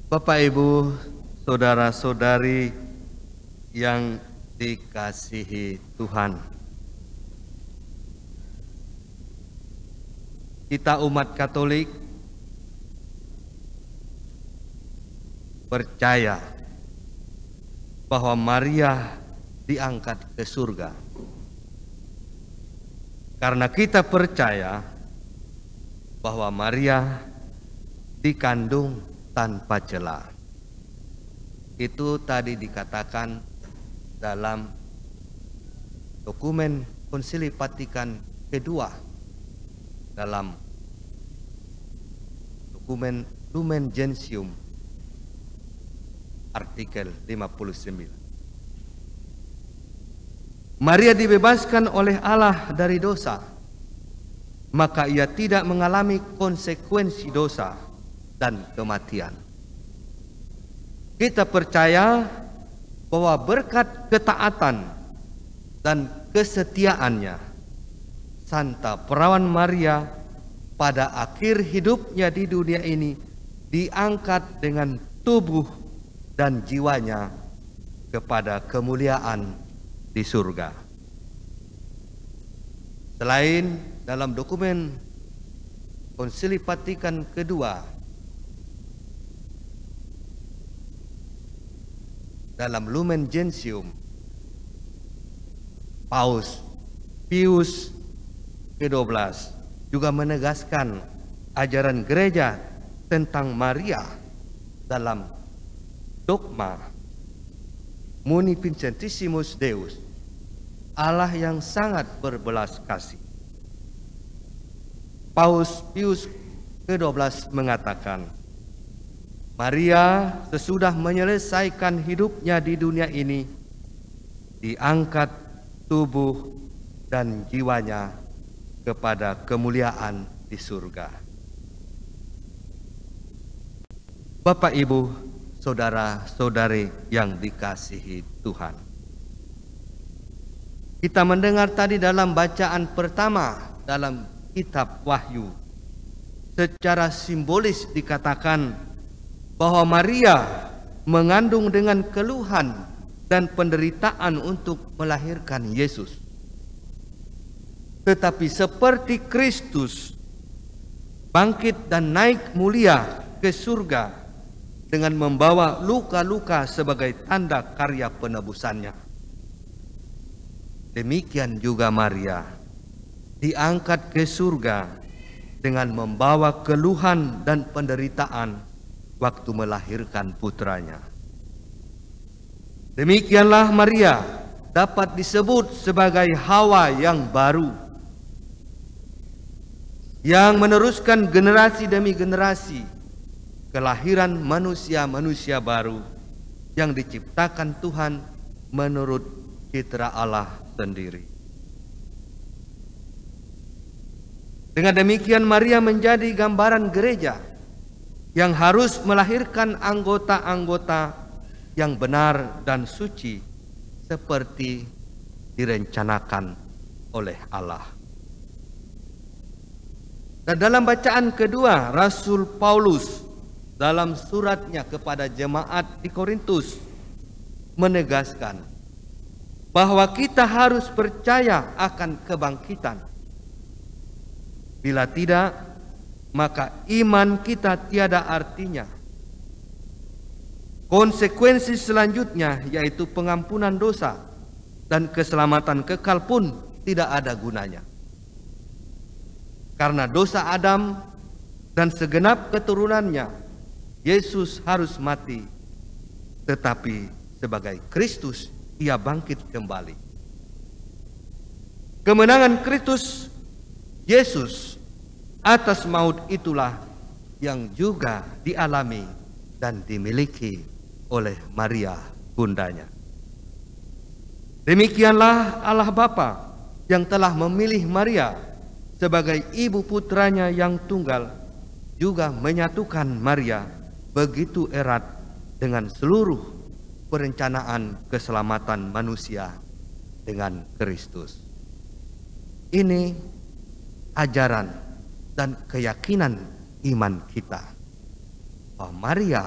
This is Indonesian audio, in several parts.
Bapak, Ibu, saudara-saudari yang dikasihi Tuhan, kita umat Katolik percaya bahwa Maria diangkat ke surga. Karena kita percaya bahwa Maria dikandung tanpa cela. Itu tadi dikatakan dalam dokumen Konsili Vatikan kedua, dalam dokumen Lumen Gentium artikel 59. Maria dibebaskan oleh Allah dari dosa, maka ia tidak mengalami konsekuensi dosa dan kematian. Kita percaya bahwa berkat ketaatan dan kesetiaannya, Santa Perawan Maria pada akhir hidupnya di dunia ini diangkat dengan tubuh dan jiwanya kepada kemuliaan di surga. Selain dalam dokumen Konsili Vatikan kedua, dalam Lumen Gentium, Paus Pius ke-12 juga menegaskan ajaran gereja tentang Maria dalam dogma Munificentissimus Deus, Allah yang sangat berbelas kasih. Paus Pius ke-12 mengatakan, Maria sesudah menyelesaikan hidupnya di dunia ini diangkat tubuh dan jiwanya kepada kemuliaan di surga. Bapak, Ibu, saudara-saudari yang dikasihi Tuhan, kita mendengar tadi dalam bacaan pertama dalam kitab Wahyu, secara simbolis dikatakan bahwa Maria mengandung dengan keluhan dan penderitaan untuk melahirkan Yesus. Tetapi seperti Kristus bangkit dan naik mulia ke surga dengan membawa luka-luka sebagai tanda karya penebusannya, demikian juga Maria diangkat ke surga dengan membawa keluhan dan penderitaan waktu melahirkan putranya. Demikianlah Maria dapat disebut sebagai Hawa yang baru, yang meneruskan generasi demi generasi kelahiran manusia-manusia baru yang diciptakan Tuhan menurut citra Allah sendiri. Dengan demikian Maria menjadi gambaran gereja yang harus melahirkan anggota-anggota yang benar dan suci seperti direncanakan oleh Allah. Dan dalam bacaan kedua, Rasul Paulus dalam suratnya kepada jemaat di Korintus menegaskan bahwa kita harus percaya akan kebangkitan. Bila tidak, maka iman kita tiada artinya. Konsekuensi selanjutnya yaitu pengampunan dosa dan keselamatan kekal pun tidak ada gunanya. Karena dosa Adam dan segenap keturunannya, Yesus harus mati. Tetapi sebagai Kristus, ia bangkit kembali. Kemenangan Kristus Yesus atas maut itulah yang juga dialami dan dimiliki oleh Maria bundanya. Demikianlah Allah Bapa yang telah memilih Maria sebagai ibu putranya yang tunggal juga menyatukan Maria begitu erat dengan seluruh perencanaan keselamatan manusia dengan Kristus. Ini ajaran dan keyakinan iman kita bahwa Maria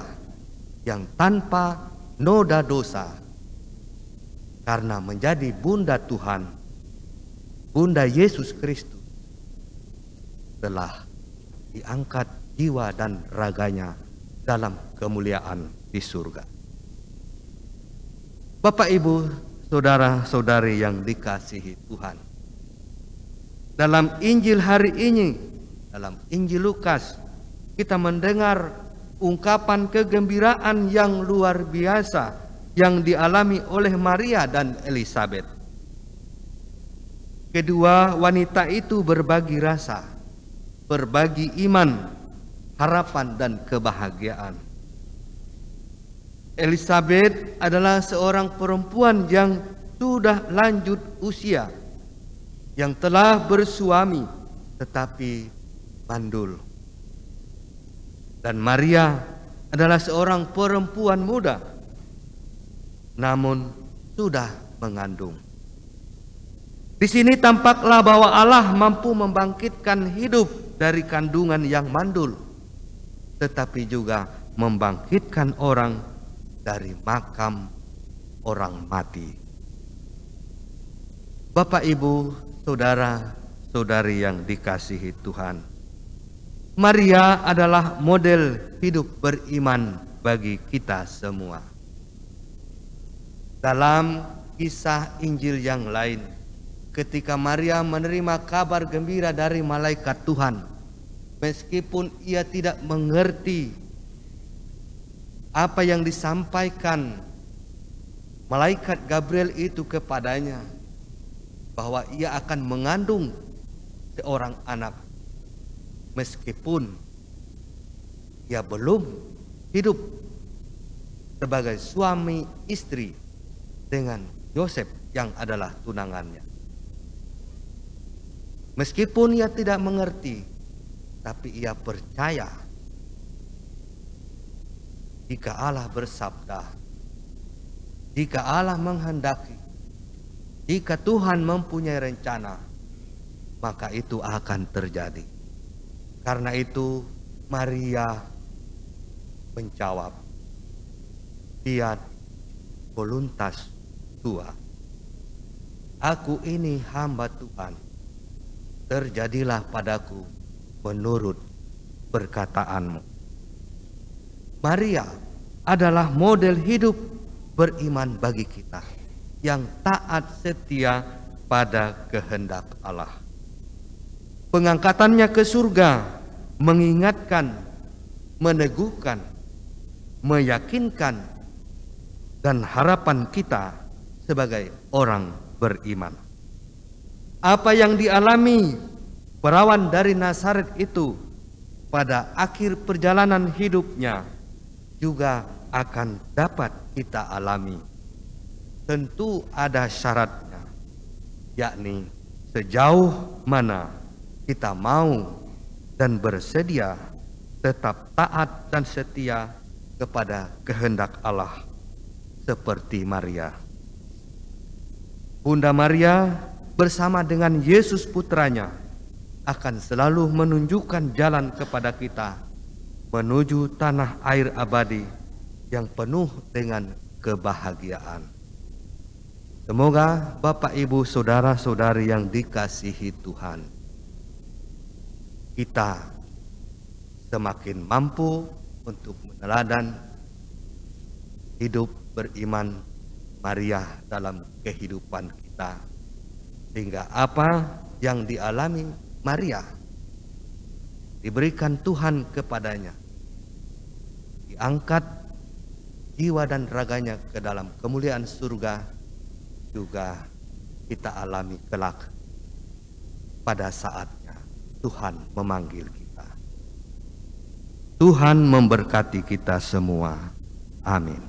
yang tanpa noda dosa, karena menjadi bunda Tuhan, bunda Yesus Kristus, telah diangkat jiwa dan raganya dalam kemuliaan di surga. Bapak, Ibu, saudara-saudari yang dikasihi Tuhan, dalam Injil hari ini, dalam Injil Lukas, kita mendengar ungkapan kegembiraan yang luar biasa yang dialami oleh Maria dan Elizabeth. Kedua wanita itu berbagi rasa, berbagi iman, harapan dan kebahagiaan. Elizabeth adalah seorang perempuan yang sudah lanjut usia, yang telah bersuami tetapi mandul. Dan Maria adalah seorang perempuan muda, namun sudah mengandung. Di sini tampaklah bahwa Allah mampu membangkitkan hidup dari kandungan yang mandul, tetapi juga membangkitkan orang dari makam orang mati. Bapak, Ibu, saudara-saudari yang dikasihi Tuhan, Maria adalah model hidup beriman bagi kita semua. Dalam kisah Injil yang lain, ketika Maria menerima kabar gembira dari malaikat Tuhan, meskipun ia tidak mengerti apa yang disampaikan malaikat Gabriel itu kepadanya, bahwa ia akan mengandung seorang anak, meskipun ia belum hidup sebagai suami istri dengan Yosef yang adalah tunangannya. Meskipun ia tidak mengerti, tapi ia percaya jika Allah bersabda, jika Allah menghendaki, jika Tuhan mempunyai rencana, maka itu akan terjadi. Karena itu Maria menjawab, fiat voluntas tua, aku ini hamba Tuhan, terjadilah padaku menurut perkataanmu. Maria adalah model hidup beriman bagi kita yang taat setia pada kehendak Allah. Pengangkatannya ke surga mengingatkan, meneguhkan, meyakinkan, dan harapan kita sebagai orang beriman. Apa yang dialami perawan dari Nazaret itu pada akhir perjalanan hidupnya juga akan dapat kita alami. Tentu ada syaratnya, yakni sejauh mana kita mau dan bersedia tetap taat dan setia kepada kehendak Allah seperti Maria. Bunda Maria bersama dengan Yesus putranya akan selalu menunjukkan jalan kepada kita menuju tanah air abadi yang penuh dengan kebahagiaan. Semoga Bapak, Ibu, saudara-saudari yang dikasihi Tuhan, kita semakin mampu untuk meneladan hidup beriman Maria dalam kehidupan kita, sehingga apa yang dialami Maria diberikan Tuhan kepadanya, diangkat jiwa dan raganya ke dalam kemuliaan surga, juga kita alami kelak pada saatnya Tuhan memanggil kita. Tuhan memberkati kita semua. Amin.